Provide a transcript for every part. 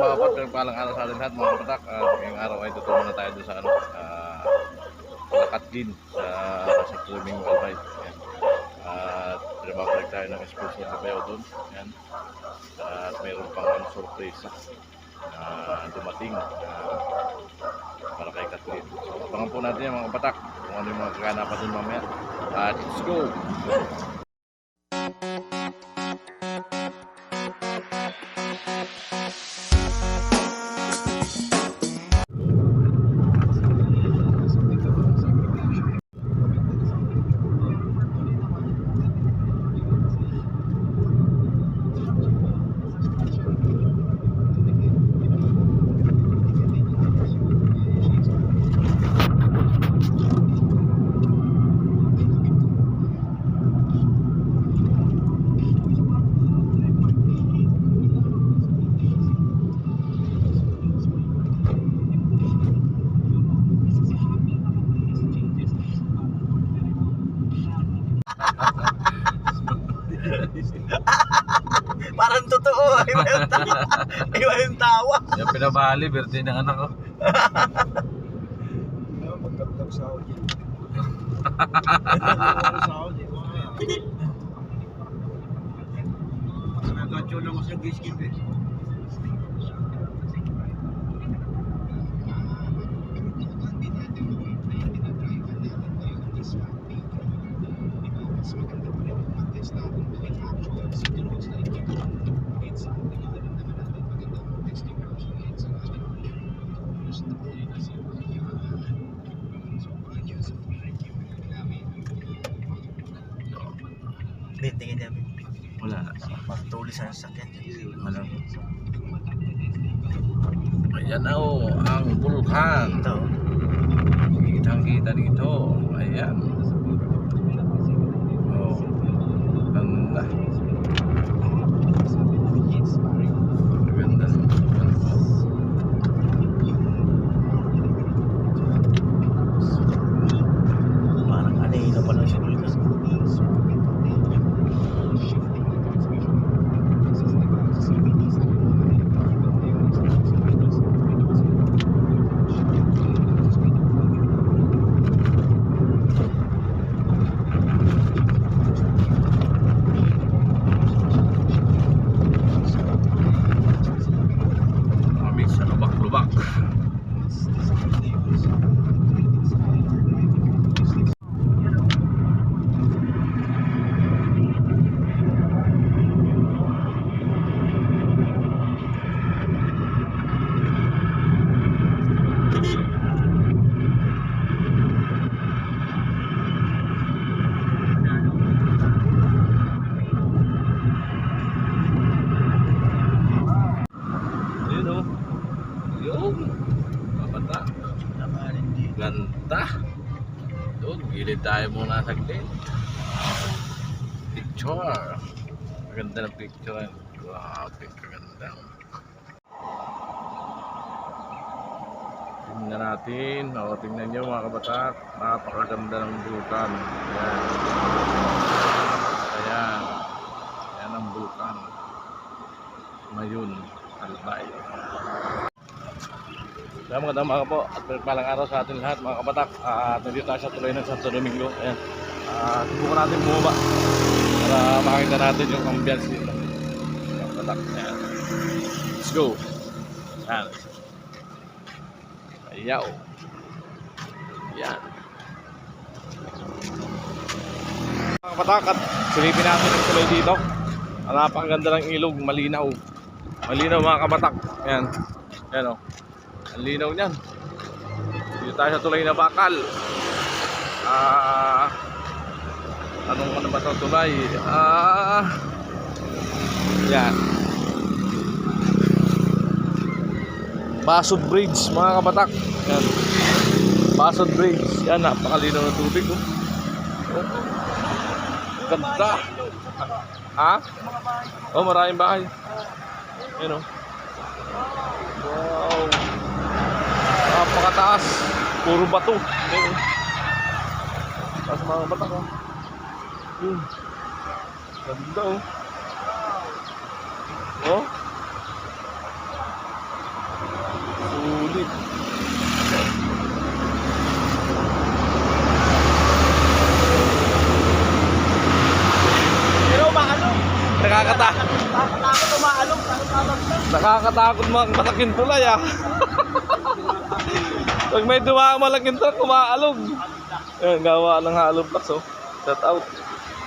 mga kapatid, pinagpalang araw sa atin lahat mga kapatak. Ngayong araw ay tutulong na tayo doon sa Katlin sa Domingo Alright. At pinababalik tayo ng sponsor na bayaw doon. Yan. At mayroon pang surprise na dumating para kay Katlin. So abangan po natin yan mga kapatak kung ano yung mga kaganapan doon mamaya. Let's go! Parang totoo, iba yung tawa. Iba yung tawa. Yung pinabali, birthday ng anak ko. Magkabdag sa Audi. Sa Audi. Nagkatyo lang ako sa giskip eh. Tingin niya. Wala. Magtulis ang sakyan. Wala. Ayan na ang bulkan. Ito. Kitang-kita dito. Ayan. Oh. Ganda. Ganda. Parang anino pa lang siya. Ganda. Doon, gilid tayo muna saglit. Picture. Maganda ng picture. Grabe, kaganda. Tingnan natin. O, tingnan nyo mga kabatak. Napakaganda ng bulkan. Ayan. Ayan. Ayan ang bulkan. Mayun. Albay. Kaya magandang umaga po at palang araw sa atin lahat mga kabatak. Nandito tayo sa tuloy ng Santo Domingo. Ayan. Subukan natin bumaba para makita natin yung ambience dito. Mga kabatak. Ayan. Let's go. Ayan. Ayaw. Ayan. Mga kabatak at silipin natin ang tuloy dito. Napakaganda ng ilog. Malinaw. Malinaw mga kabatak. Ayan. Ayan o. Ang linaw niyan. Dito tayo sa tulay na bakal. Ano ba ito tulay? Yan. Basod Bridge mga kabatak. Yan. Basod Bridge. Yan, napakalinaw ng tubig. Oh. Ganda. Ha? Oh, maraming bahay. Yan oh. Wow. Napakataas. Puro bato. Taas mga batak oh. Ganda oh. Oh. Nakakatakot mga malaking tulay ah. Pag may dumaan malaking truck, kumaalog. Yan, gawa ng hollow blocks oh. Set out.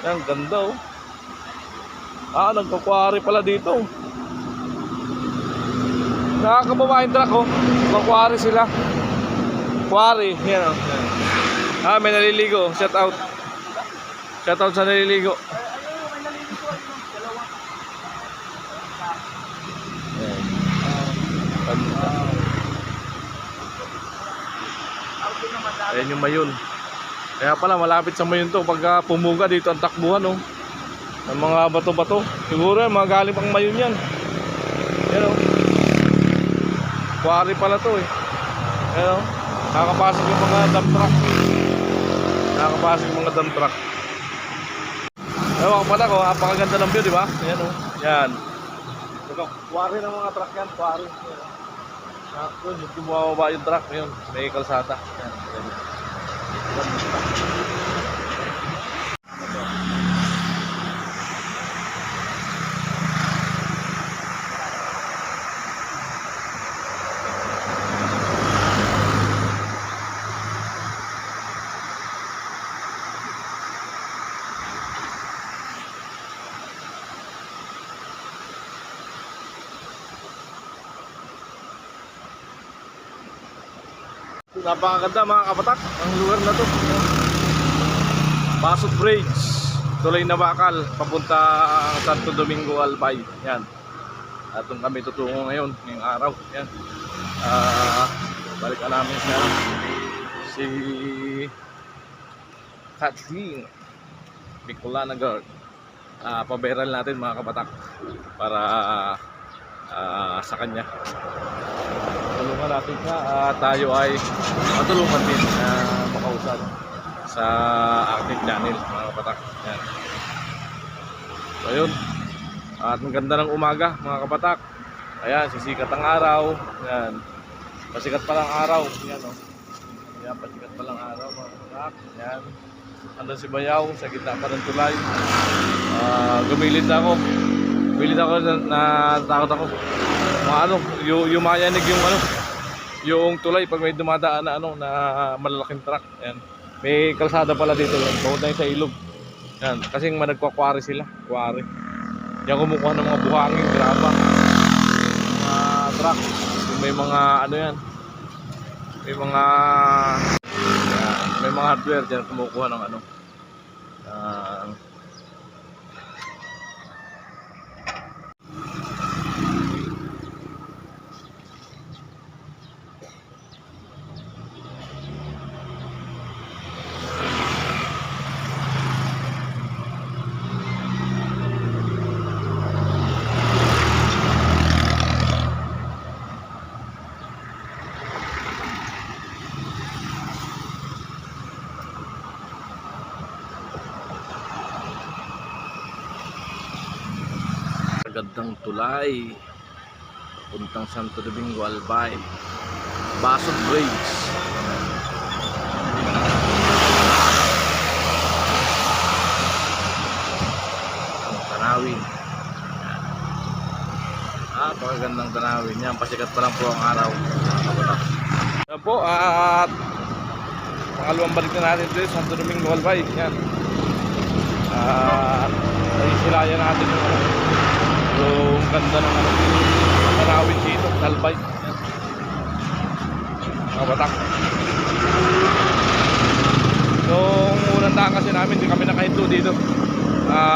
Yan, ganda oh. Ah, nagkakwari pala dito. Nakakababaeng truck oh. Nagkakwari sila. Kwari, yan oh. Ah, may naliligo. Shout out. Shout out sa naliligo. Ayan yung Mayon. Kaya pala malapit sa Mayon to. Pagka pumuga dito ang takbuhan oh. Ang mga bato-bato. Siguro yan, mga galing pang Mayon yan. Ayan oh. Quarry pala to eh. Ayan oh. Nakakapasok yung mga dump truck. Nakakapasok yung mga dump truck. Ewan ko pala ko, napakaganda ng view, di ba? Ayan o. Yan. Quarry ng mga truck yan, quarry. Yun, yung bumababa yung truck, yun. May kalsada. Yan. Napakaganda mga kabatak ang lugar na to. Basot Bridge, Tulay na Bakal, papunta ang Santo Domingo Albay. Yan. At doon kami tutungo ngayon, ngayong araw. Yan. Balikan namin si Kathleen Bicolana Guard. Paberal natin mga kabatak para sa kanya. Tulungan natin siya at tayo ay matulungan din na makausap sa aking channel mga kabatak. Yan. So yun. At ang ganda ng umaga mga kabatak. Ayan, sisikat ang araw. Yan. Pasikat pa lang araw. Yan o. Ayan, pasikat pa lang araw mga kabatak. Yan. Andun si Bayaw sa gitna pa ng tulay. Gumilid ako. Gumilid ako na takot ako. Yumayanig yung yung tulay pag may dumadaan na na malalaking truck. Yan. May kalsada pala dito yan. Bawod na yung sa ilog. Yan. Kasi nagkwakwari sila. Kwari. Yan kumukuha ng mga buhangin, graba. Mga truck. May mga yan. May mga yan. May mga hardware dyan kumukuha ng gandang tulay puntang Santo Domingo Albay, Basot Bridge. Ang tanawin, napakagandang tanawin yan. Pasikat pa lang po ang araw. Yan po, at pangalawang balik na natin dito Santo Domingo Albay. Yan. Silayan natin yung ganda ng tanawin dito, Albay. Yan. Mga batak. Nung unang daan kasi namin, hindi kami nakahinto dito.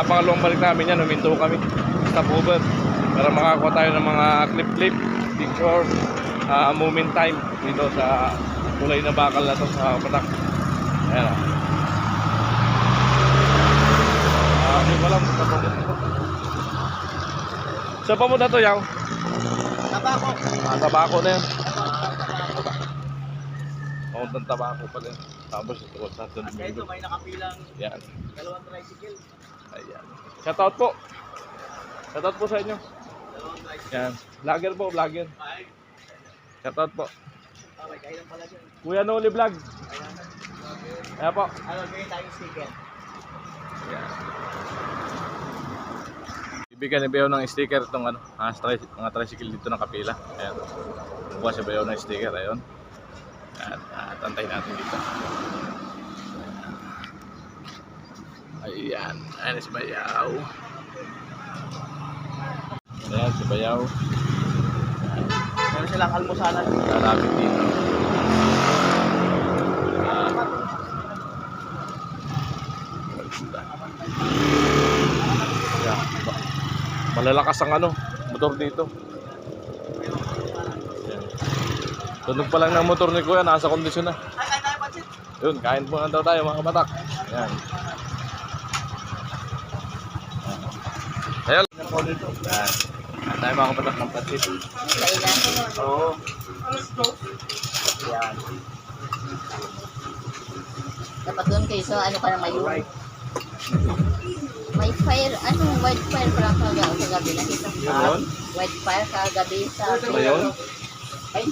Pangalawang balik namin yan, huminto kami. Stopover. Para makakuha tayo ng mga clip-clip, picture, moment time dito sa Tulay na Bakal na to sa Batak. Ayan o. Hindi pa lang, sa pamod na to, yaw? Tabako. Tabako na yan. Pauntang tabako pala yan. Tapos ito sa Santo Domingo. Ito may nakapilang yan. dalawang tricycle. Ayan. Shoutout po. Shoutout po sa inyo. Dalawang tricycle. Yan. Vlogger po, vlogger. Shoutout po. Okay, kailan pala dyan. Kuya Noli Vlog. Ayan po. Ano, gawin tayong sticker. Yan. Ibigyan ni Bayaw ng sticker itong ano, mga tricycle dito ng kapila. Ayan. Bukas si Bayaw ng sticker. Ayun. At antayin natin dito. Ayan. Ayan si Bayaw. Ayan si Bayaw. Meron silang almusalan. Lalapit dito. Yeah. Malalakas ang ano, motor dito. Ayan. Tunog pa lang ng motor ni Kuya, nasa kondisyon na. Ay, tayo, pansit. Yun, kain po na daw tayo mga kabatak. Ayan. Ayan. Ayan. Kain tayo mga kabatak ng patit. Oo. Yan. Dapat doon kayo sa ano ka na may fire, ano, wildfire pala kagabi. Nakita ko. Yun? Wildfire kagabi sa... Ano yun? Ay,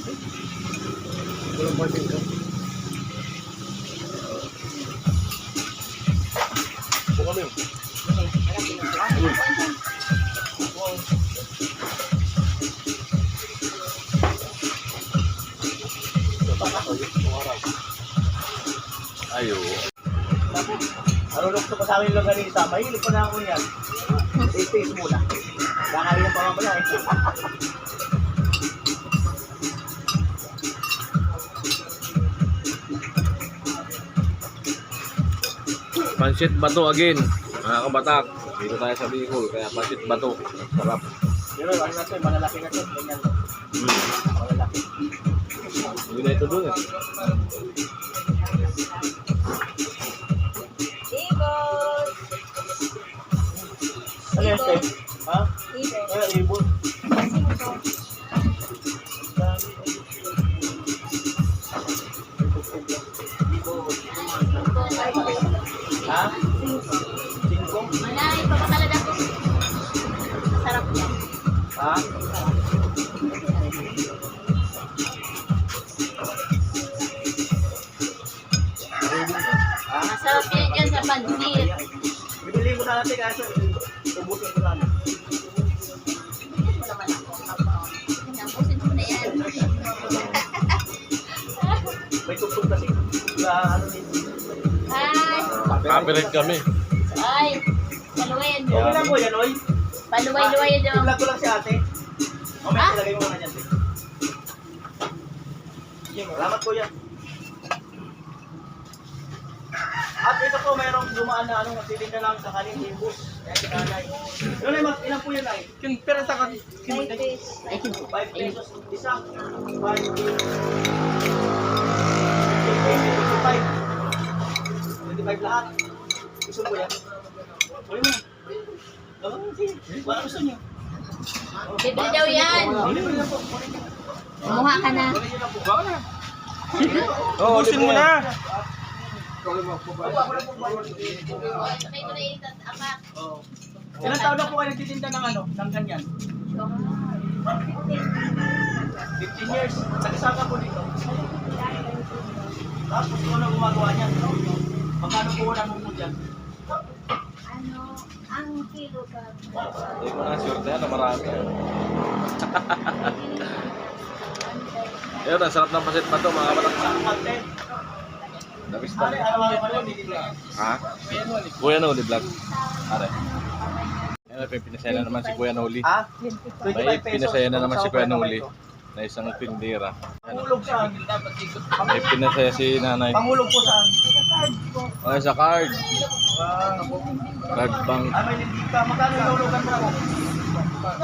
Ayo. Arulok ko pa sa akin yung longganisa. Mahilig pa na ako yan. Taste muna. Kakain ng pamamala eh. Pansit Bato again. Mga kabatak. Dito tayo sa Bicol. Kaya pansit Bato. Sarap. Pero ano na ito, malalaki na ito. Ganyan. Malalaki. Hindi na ito dun eh. Ano yan, Steph? Ha? Ibon. Ha? Singkong? manay, papakalada ko. Sarap yan. Ha? Masarap yan dyan sa pansit. Bibili mo sana natin kasi ubusin ko sana. Wala naman ako. Napusin ko na yan. May tugtog kasi. Sa ano dito. Ay, Copyright kami. ay, paluwayan. Okay lang po yan, oy. Paluway-luwayan daw. I-vlog ko lang si ate. Mamaya ilagay mo na dyan. Salamat po yan. At ito po, mayroong dumaan na anong titinda lang sa kanin limbus. Kaya kinanay. Yun ay, ilan po yun ay? Pero sa kanin. 5 pesos. Isa. 5 pesos. 25 lahat. Gusto mo yan? Uy mo. Gawin mo, sige. Wala gusto niyo. Bibili daw yan. Ulit na po. Kumuha ka na. Ulit na po. Baka na. Oh, ubusin mo na. Ilang taon na po kayo nagtitinda ng ano? Ng ganyan? 15 years. Nag-isaka po dito. Tapos kung ano gumagawa niyan? Magkano po na mo dyan? Ano, ang kilo ka? Hindi ko na sure na marami. Ayun, ang sarap ng pansit Bato mga kabatak. Isang content. Dabis Ano na. ano dito? Ha? Kuya Noli vlog. Are. Ayun, pinasaya na naman si Kuya Noli. Ha? May 25 pesos. pinasaya na naman si Kuya Noli na isang tindera. Pangulog saan? May pinasaya si nanay. Pangulog po saan? Ay, sa card. Ah, Card bank. may lindig ka. Magkano nahulugan mo na ko?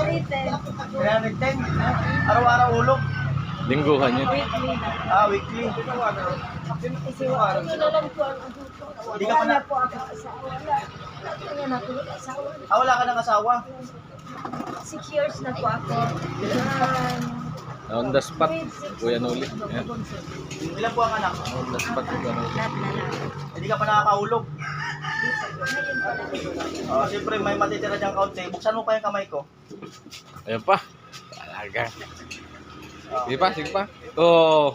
310. Araw-araw hulog? Lingguhan yun. Ah, weekly. Hindi ka pa na... Ah, wala ka ng asawa? 6 years na po ako. On the spot, Kuya Noli. Ayan. Ilan po ang anak? On the spot, Kuya Noli. Hindi ka pa nakakahulog. Siyempre may matitira diyang kaunti. Buksan mo pa yung kamay ko. Ayan pa. Talaga. Sige pa, sige pa. Oh,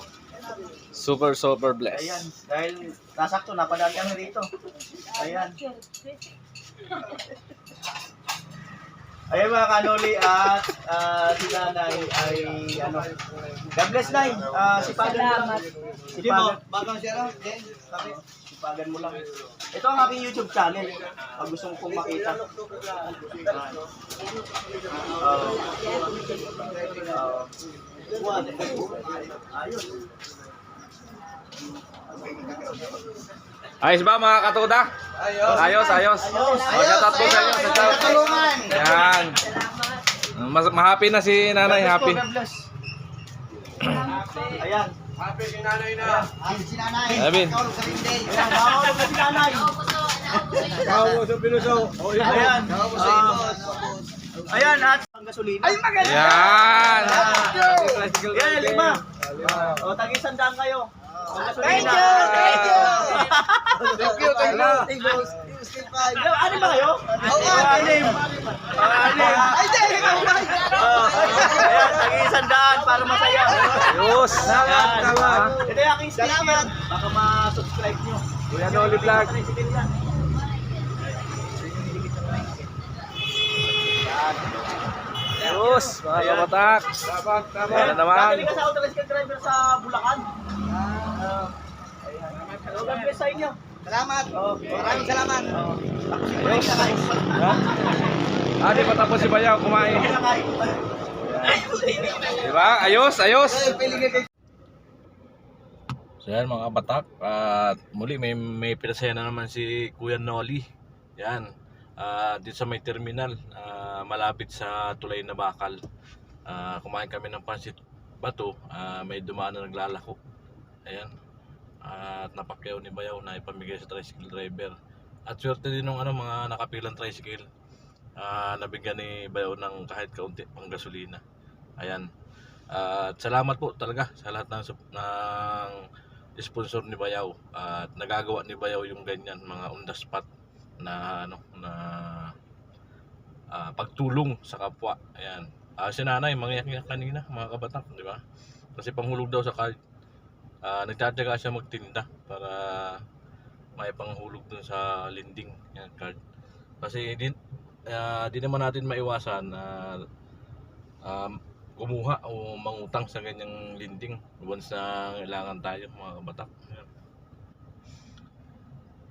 super Ayan, blessed. dahil nasakto, napadaan kami rito. Ayan. Ayun mga kanoli at si nanay ay ano. God bless nay. Sipagan mo lang. Sipagan siya lang. Sipagan mo lang. Ito ang aking YouTube channel. Pag gusto mo pong makita. Ayos. Ayos ba mga katuda? Ayos. O, shout out po sa inyo. Shout out. Tulungan. Yan. Mahappy na si nanay, happy. God bless. Ayan. Happy si nanay na. Si nanay. Alvin. Ayan, bawal na si nanay. Kawo sa pinuso. Ayan. Ayan, at ang gasolina. Ay, maganda. Yan. Yan, 5. O, tag-100 kayo. Ang gasolina. Thank you. Ano ba kayo? Anim. Ay, di. Ayan, tag-100 para masaya. Ayos. Ayan. Ito yung aking sticker. Baka ma-subscribe nyo. Kuya Noli Vlog. Tricycle yan. Ayos, mga kabatak. Ano naman? Dadali ka sa auto-tricycle driver sa Bulacan. Ayan. God bless sa inyo. Salamat. Maraming salamat. Ayos. Di pa tapos si Bayaw kumain. Diba? Ayos. So yan mga kabatak. At muli may pinasaya na naman si Kuya Noli. Yan. Dito sa may terminal. Malapit sa Tulay na Bakal. Kumain kami ng pansit bato. May dumaan na naglalako. Ayan. At napakyaw ni Bayaw na ipamigay sa tricycle driver. At swerte din ng mga nakapilang tricycle. Nabigyan ni Bayaw ng kahit kaunti pang gasolina. Ayan. At salamat po talaga sa lahat ng sponsor ni Bayaw. At nagagawa ni Bayaw yung ganyan mga on the spot na pagtulong sa kapwa. Ayan. Si nanay mangyak-ngyak kanina mga kabatak, di ba? Kasi panghulog daw sa card. Nagtataga siya magtinda para may panghulog dun sa lending yan card. Kasi di naman natin maiwasan na kumuha o mangutang sa ganyang lending once na kailangan tayo mga kabatak. Ayan.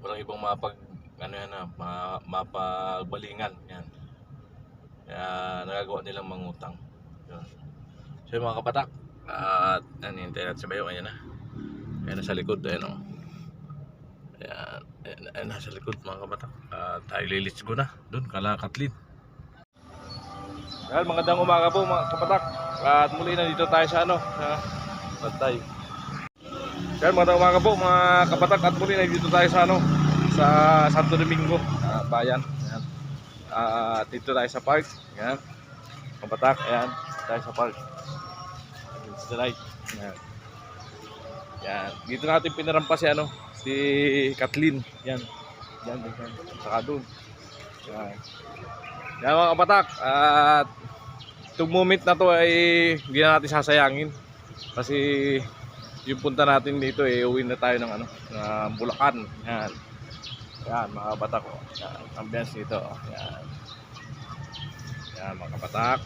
Walang ibang mapagbalingan yan. Kaya nagagawa nilang mangutang. Yun. So mga kapatak, at hintayin natin sa Bayaw. Ayan na. Ayan na sa likod. Ayan o. Ayan na sa likod mga kapatak. Tayo lilits ko na. Doon, kala Katlin. Well, magandang umaga po mga kapatak. At muli na dito tayo sa Bantay. Well, magandang umaga po mga kapatak. At muli na dito tayo sa sa Santo Domingo bayan. Ayan. Dito tayo sa park. Ayan. Kapatak, ayan. Tayo sa park. It's the light. Ayan. Ayan. Dito natin pinarampas si Kathleen. Ayan. Ayan. Saka doon. Ayan. Ayan mga kapatak. At itong moment na to ay hindi na natin sasayangin. Kasi yung punta natin dito uwi na tayo ng Bulacan. Ayan. Yan mga kabatak ko. Yan, ambience dito. Yan. Yan mga kabatak.